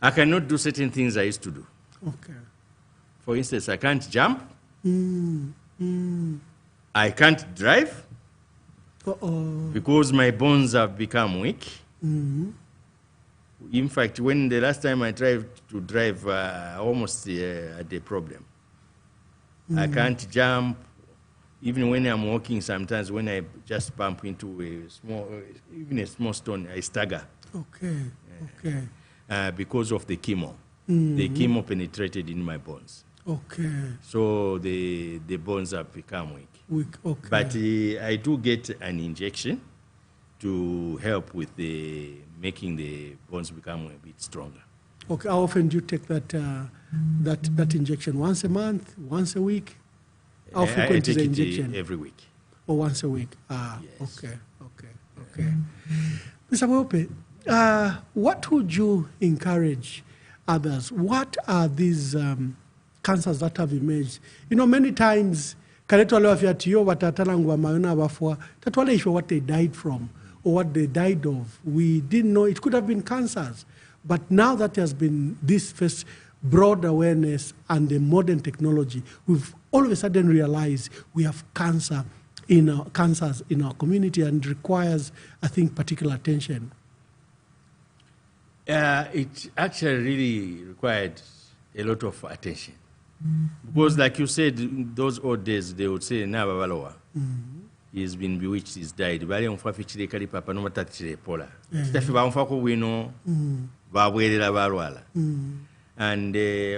S2: I cannot do certain things I used to do.
S1: Okay.
S2: For instance, I can't jump. I can't drive. Because my bones have become weak. In fact, when the last time I tried to drive, almost had a problem. I can't jump. Even when I'm walking, sometimes when I just bump into even a small stone, I stagger.
S1: Okay, okay.
S2: Because of the chemo. The chemo penetrated in my bones.
S1: Okay.
S2: So the bones have become weak.
S1: Okay.
S2: But I do get an injection to help with making the bones become a bit stronger.
S1: Okay. How often do you take that injection? Once a month? Once a week? How frequent is the injection?
S2: Every week.
S1: Or once a week?
S2: Yes.
S1: Okay. Mr. Bweupe, what would you encourage others? What are these cancers that have emerged? You know, many times, kaletwale wafiatiyo watatalangwa mayona wafwa, tatwale isho what they died from or what they died of. We didn't know it could have been cancers. But now that there's been this first broad awareness and the modern technology, we've all of a sudden realized we have cancers in our community, and it requires, I think, particular attention.
S2: It actually really required a lot of attention. Because like you said, in those old days, they would say, na babalowa. He's been bewitched, he's died. Bali mfa fichire kali papa no matatichire pola. Stafi ba mfa ko wino ba bwerera balwala. And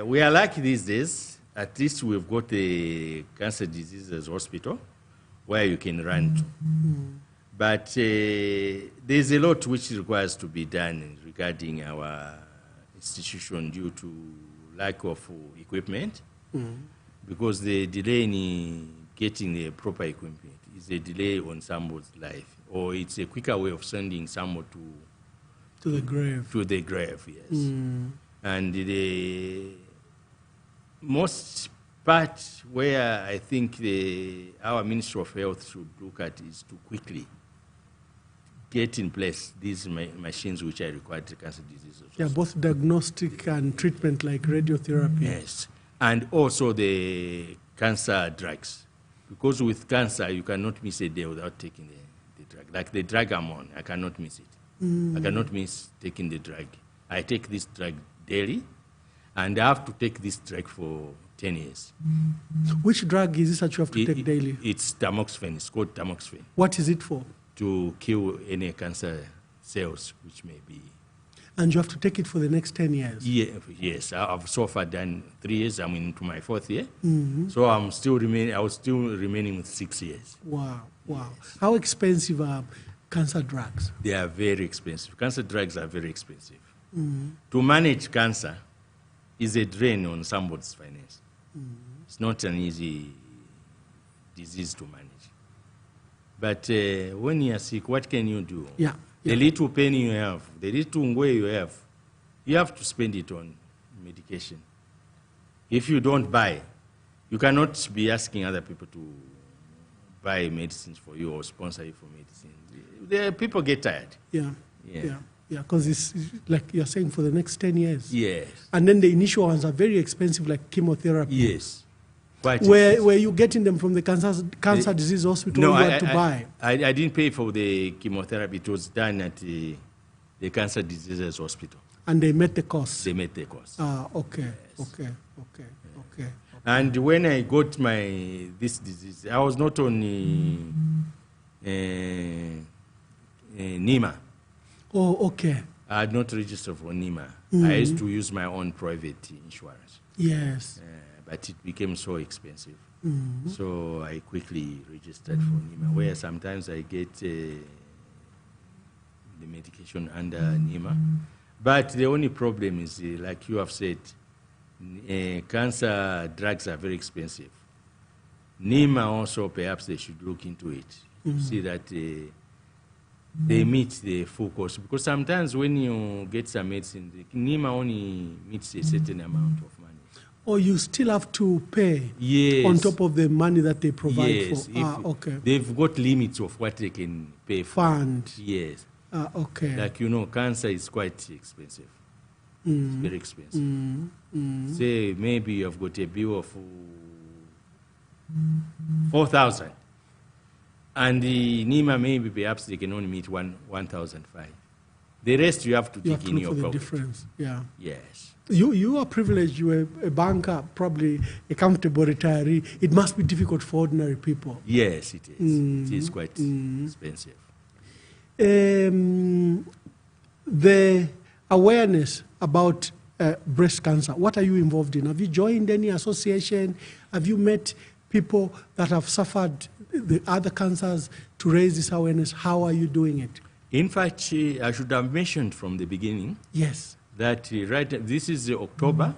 S2: we are lucky these days. At least we've got a cancer diseases hospital where you can run to. But there's a lot which requires to be done regarding our institution due to lack of equipment. Because the delay in getting the proper equipment is a delay on someone's life, or it's a quicker way of sending someone
S1: to the grave.
S2: To the grave, yes. And the most part where I think our Ministry of Health should look at is to quickly get in place these machines which are required to cancer diseases.
S1: Yeah, both diagnostic and treatment like radiotherapy.
S2: Yes, and also the cancer drugs. Because with cancer, you cannot miss a day without taking the drug. Like the drug I'm on, I cannot miss it. I cannot miss taking the drug. I take this drug daily, and I have to take this drug for 10 years.
S1: Which drug is this that you have to take daily?
S2: It's tamoxifen. It's called tamoxifen.
S1: What is it for?
S2: To kill any cancer cells which may be.
S1: And you have to take it for the next 10 years?
S2: Yes. I've so far done 3 years. I'm into my 4th year. So I was still remaining with 6 years.
S1: Wow. Yes. How expensive are cancer drugs?
S2: They are very expensive. Cancer drugs are very expensive. To manage cancer is a drain on somebody's finance. It's not an easy disease to manage. But when you are sick, what can you do? The little pain you have, the little ngwe you have to spend it on medication. If you don't buy, you cannot be asking other people to buy medicines for you or sponsor you for medicine. The people get tired.
S1: Yeah, because it's like you're saying for the next 10 years.
S2: Yes.
S1: And then the initial ones are very expensive, like chemotherapy.
S2: Yes.
S1: Where you're getting them from the cancer disease hospital,
S2: no,
S1: you had to buy?
S2: I didn't pay for the chemotherapy. It was done at the cancer diseases hospital.
S1: And they met the cost?
S2: They met the cost.
S1: Okay.
S2: Yes.
S1: Okay.
S2: And when I got this disease, I was not on NEMA.
S1: Oh, okay.
S2: I had not registered for NEMA. I used to use my own private insurance.
S1: Yes.
S2: But it became so expensive. So I quickly registered for NEMA, where sometimes I get the medication under NEMA. But the only problem is, like you have said, cancer drugs are very expensive. NEMA also, perhaps they should look into it. To see that they meet the full cost. Because sometimes when you get some medicine, NEMA only meets a certain amount of money.
S1: Or you still have to pay on top of the money that they provide for? Okay.
S2: They've got limits of what they can pay for.
S1: Fund?
S2: Yes.
S1: Okay.
S2: Like, cancer is quite expensive. It's very expensive. Say maybe you've got a bill of 4,000. And the NEMA maybe perhaps they can only meet 1,500. The rest you have to
S1: You have
S2: take
S1: to
S2: in
S1: look
S2: your
S1: for the
S2: pocket.
S1: difference. Yeah.
S2: Yes.
S1: You are privileged. You are a banker, probably a comfortable retiree. It must be difficult for ordinary people.
S2: Yes, it is. It is quite expensive.
S1: The awareness about breast cancer, what are you involved in? Have you joined any association? Have you met people that have suffered the other cancers to raise this awareness? How are you doing it?
S2: In fact, I should have mentioned from the beginning
S1: Yes.
S2: that this is October,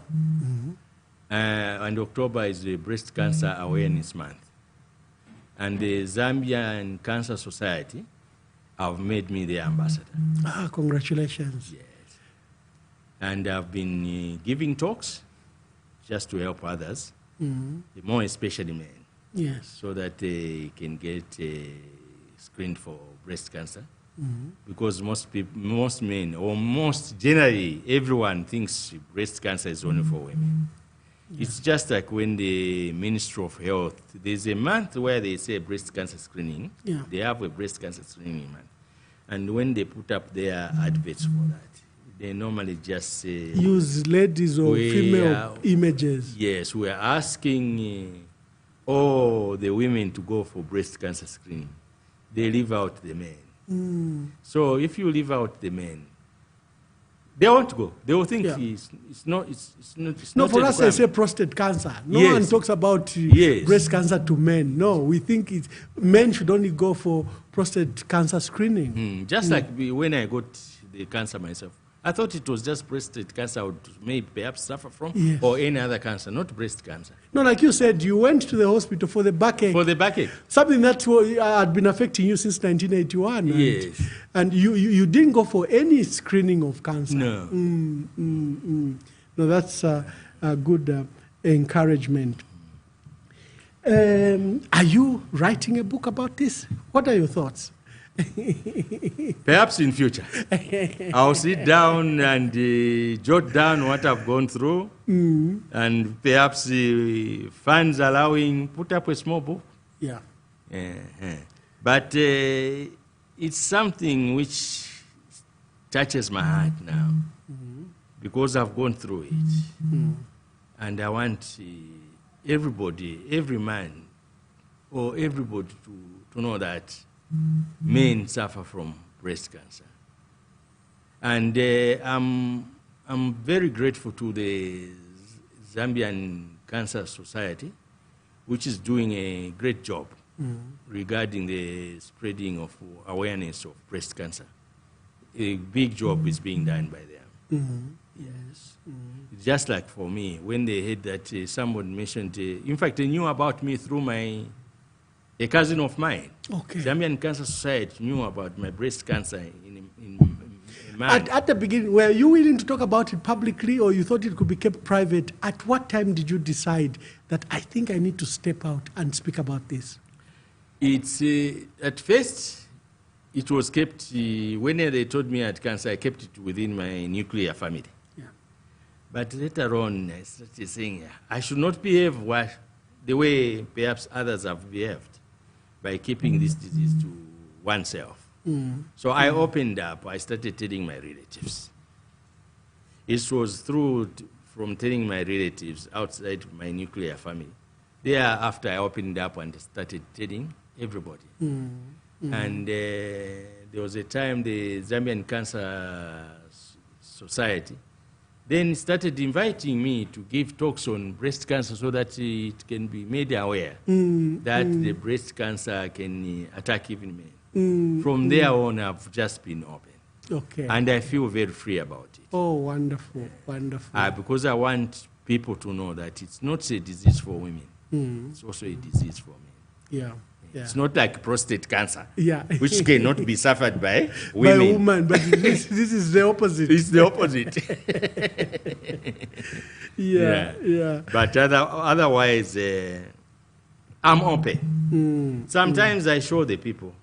S2: and October is the Breast Cancer Awareness Month. And the Zambian Cancer Society have made me the ambassador.
S1: Ah, congratulations.
S2: Yes. And I've been giving talks just to help others, more especially men,
S1: Yes.
S2: so that they can get screened for breast cancer. Because most people, most men, or most generally, everyone thinks breast cancer is only for women. It's just like when the Ministry of Health, there's a month where they say breast cancer screening.
S1: Yeah.
S2: They have a breast cancer screening month. And when they put up their adverts for that, they normally just say...
S1: Use ladies or female images.
S2: Yes, we are asking all the women to go for breast cancer screening. They leave out the men. So if you leave out the men, they won't go. They will think it's not.
S1: No, for us they say prostate cancer. No one talks about breast cancer to men. No, we think men should only go for prostate cancer screening.
S2: Just like when I got the cancer myself, I thought it was just prostate cancer I would maybe perhaps suffer from, or any other cancer, not breast cancer.
S1: No, like you said, you went to the hospital for the backache.
S2: For the backache.
S1: Something that had been affecting you since 1981.
S2: Yes.
S1: And you didn't go for any screening of cancer.
S2: No.
S1: No, that's a good encouragement. Are you writing a book about this? What are your thoughts?
S2: Perhaps in future. I'll sit down and jot down what I've gone through, and perhaps funds allowing, put up a small book.
S1: Yeah.
S2: But it's something which touches my heart now, because I've gone through it. And I want everybody, every man, or everybody to know that men suffer from breast cancer. And I'm very grateful to the Zambian Cancer Society, which is doing a great job regarding the spreading of awareness of breast cancer. A big job is being done by them. Yes. Just like for me, when they heard that someone mentioned, in fact, they knew about me through a cousin of mine.
S1: Okay.
S2: Zambian Cancer Society knew about my breast cancer in man.
S1: At the beginning, were you willing to talk about it publicly, or you thought it could be kept private? At what time did you decide that I think I need to step out and speak about this?
S2: It's at first, it was kept, when they told me I had cancer, I kept it within my nuclear family.
S1: Yeah.
S2: But later on, I started saying, I should not behave the way perhaps others have behaved, by keeping this disease to oneself. So I opened up, I started telling my relatives. It was from telling my relatives outside my nuclear family. Thereafter, I opened up and started telling everybody. And there was a time the Zambian Cancer Society then started inviting me to give talks on breast cancer so that it can be made aware that the breast cancer can attack even men. From there on, I've just been open.
S1: Okay.
S2: And I feel very free about it.
S1: Oh, wonderful, wonderful.
S2: Because I want people to know that it's not a disease for women. It's also a disease for men.
S1: Yeah. Yeah.
S2: It's not like prostate cancer,
S1: which
S2: cannot be suffered by women.
S1: By a woman, but this is the opposite.
S2: It's the opposite.
S1: Yeah.
S2: But otherwise, I'm open. Sometimes I show the people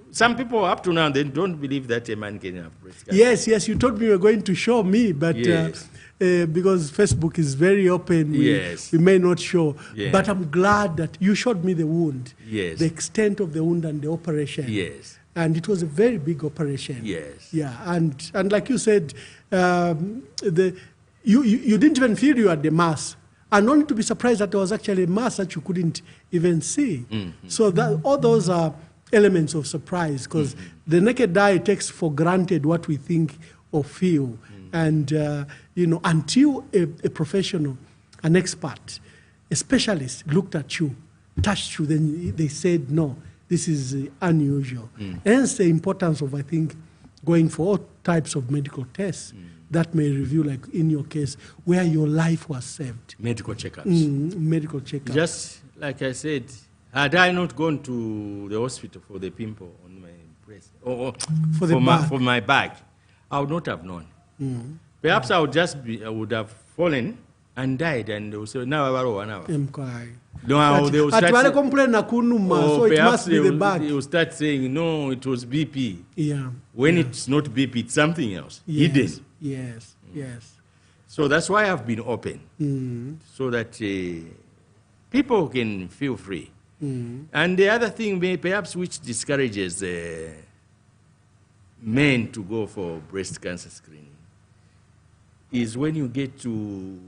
S2: some people up to now, they don't believe that a man can have breast cancer.
S1: Yes, you told me you were going to show me, but because Facebook is very open, we may not show.
S2: Yeah.
S1: But I'm glad that you showed me the wound,
S2: Yes.
S1: the extent of the wound and the operation.
S2: Yes.
S1: And it was a very big operation.
S2: Yes.
S1: Yeah, and like you said, you didn't even feel you had the mass. And only to be surprised that there was actually a mass that you couldn't even see. Mm-hmm. So that all those are elements of surprise, because the naked eye takes for granted what we think or feel. And, until a professional, an expert, a specialist looked at you, touched you, then they said, no, this is unusual. Hence the importance of, I think, going for all types of medical tests that may reveal, like in your case, where your life was saved.
S2: Medical checkups.
S1: Medical checkups.
S2: Just like I said, had I not gone to the hospital for the pimple on my breast, or for my back, I would not have known. Perhaps I would have fallen and died, and they would say, now no, they will start
S1: so it must be the back.
S2: They will start saying, no, it was BP.
S1: Yeah.
S2: When it's not BP, it's something else. Hidden.
S1: Yes, yes.
S2: So that's why I've been open, so that people can feel free. And the other thing, perhaps, which discourages men to go for breast cancer screening is when you get to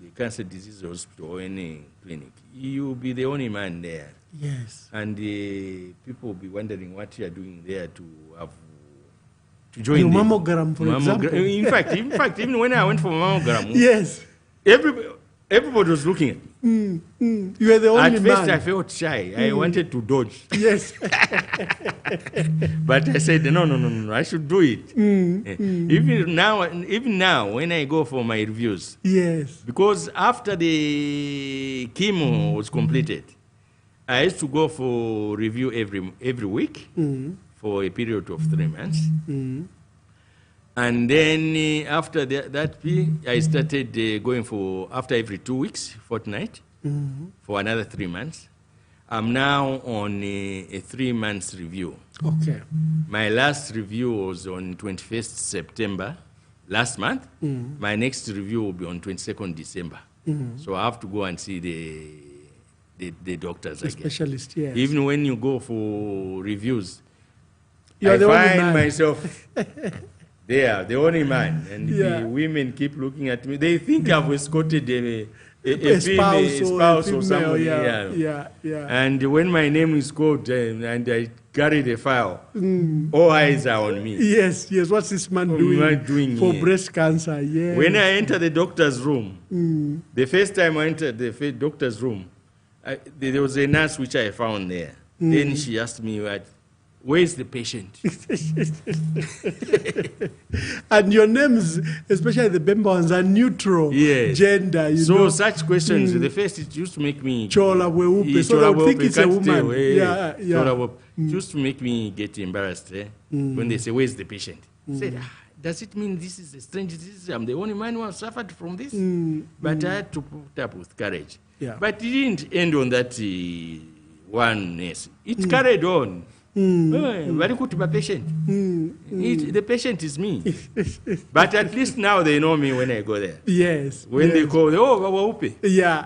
S2: the cancer disease hospital or any clinic, you'll be the only man there.
S1: Yes.
S2: And people will be wondering what you are doing there to join
S1: your mammogram, for example.
S2: In fact, even when I went for mammogram,
S1: yes,
S2: everybody was looking at me.
S1: You are the only man.
S2: At first, I felt shy. I wanted to dodge.
S1: Yes.
S2: But I said, no, I should do it. Even now, when I go for my reviews.
S1: Yes.
S2: Because after the chemo was completed, I used to go for review every week for a period of 3 months. And then after that, I started going for, after every 2 weeks, fortnight, for another 3 months. I'm now on a 3 months review.
S1: Okay.
S2: My last review was on 21st September last month. My next review will be on 22nd December. So I have to go and see the doctors again.
S1: Specialist, yes.
S2: Even when you go for reviews,
S1: I
S2: find myself there, the only man, and the women keep looking at me. They think I've escorted a spouse or somebody.
S1: Yeah.
S2: And when my name is called and I carry the file, all eyes are on me.
S1: Yes. What's this man doing for breast cancer? Yes.
S2: When I enter the doctor's room, the first time I entered the doctor's room, there was a nurse which I found there. Then she asked me, where's the patient?
S1: And your names, especially the Bemba ones, are neutral gender.
S2: So such questions, the first, it used to make me...
S1: Chola Bweupe, so they would think it's a woman.
S2: Chola Bweupe. It used to make me get embarrassed when they say, where's the patient? I said, does it mean this is a strange disease? I'm the only man who has suffered from this? But I had to put up with courage. Yeah. But it didn't end on that oneness. It carried on. Very good to my patient. The patient is me. But at least now they know me when I go there.
S1: Yes.
S2: When they call, Bweupe.
S1: Yeah.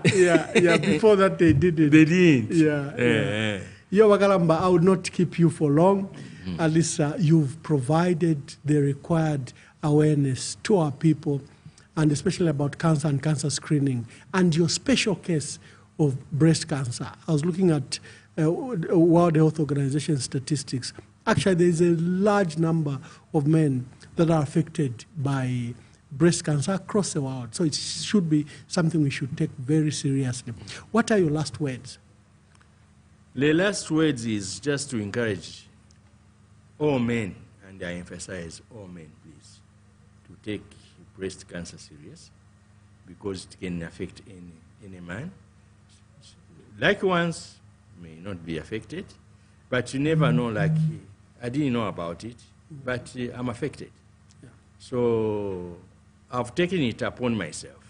S1: Before that they didn't.
S2: They didn't.
S1: Yeah. Yo, Wakalamba, I would not keep you for long. At least you've provided the required awareness to our people, and especially about cancer and cancer screening, and your special case of breast cancer. I was looking at World Health Organization statistics. Actually, there is a large number of men that are affected by breast cancer across the world. So it should be something we should take very seriously. What are your last words?
S2: The last words is just to encourage all men, and I emphasize all men, please, to take breast cancer serious, because it can affect any man. Like ones may not be affected, but you never know, like, I didn't know about it, but I'm affected. Yeah. So I've taken it upon myself